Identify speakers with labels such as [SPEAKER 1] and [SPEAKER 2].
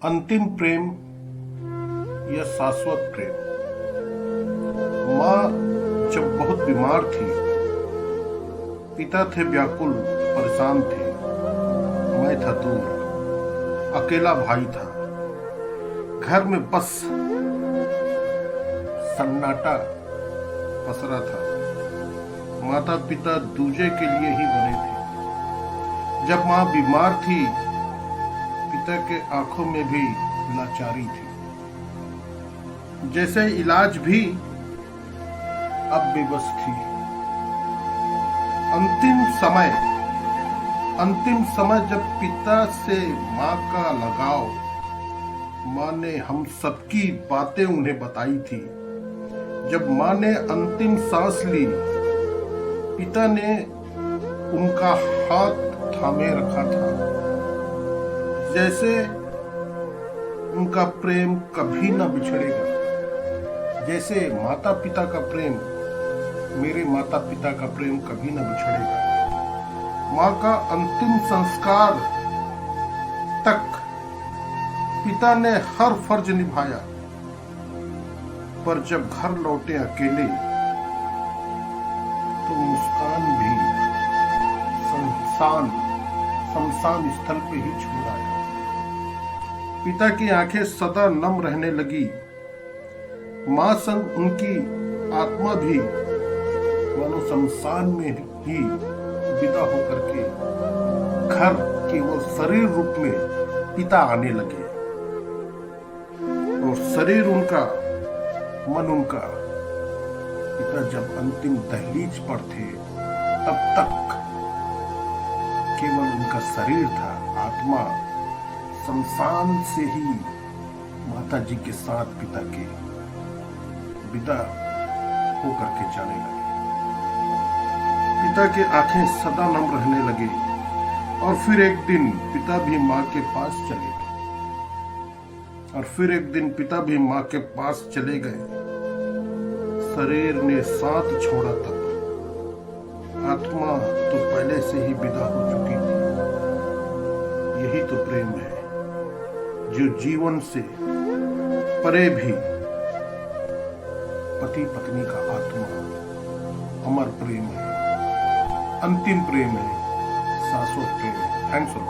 [SPEAKER 1] अंतिम प्रेम या शाश्वत प्रेम। माँ जब बहुत बीमार थी, पिता थे व्याकुल, परेशान थे। मैं था दूर, अकेला भाई था। घर में बस सन्नाटा पसरा था। माता पिता दूजे के लिए ही बने थे। जब माँ बीमार थी, पिता के आंखों में भी लाचारी थी। जैसे इलाज भी अब बेबस थी। अंतिम समय जब पिता से माँ का लगाव, माँ ने हम सबकी बातें उन्हें बताई थी। जब माँ ने अंतिम सांस ली, पिता ने उनका हाथ थामे रखा था। जैसे उनका प्रेम कभी न बिछड़ेगा। जैसे माता पिता का प्रेम, मेरे माता पिता का प्रेम कभी न बिछड़ेगा। माँ का अंतिम संस्कार तक पिता ने हर फर्ज निभाया, पर जब घर लौटे अकेले तो मुस्कान भी शमशान स्थल पे ही छोड़ आया। पिता की आंखें सदा नम रहने लगी। माँ संग उनकी आत्मा भी मानो शमशान में ही विदा होकर के घर केवल शरीर रूप में पिता आने लगे। और शरीर उनका, मन उनका, पिता जब अंतिम दहलीज पर थे तब तक केवल उनका शरीर था। आत्मा शमशान से ही माता जी के साथ पिता के विदा होकर के जाने लगे। पिता के आंखें सदा नम रहने लगे। और फिर एक दिन पिता भी माँ के पास चले गए। शरीर ने साथ छोड़ा तब आत्मा तो पहले से ही विदा हो चुकी थी। यही तो प्रेम है जो जीवन से परे भी पति पत्नी का आत्मा अमर प्रेम है, अंतिम प्रेम है, शाश्वत प्रेम है। Thanks a lot.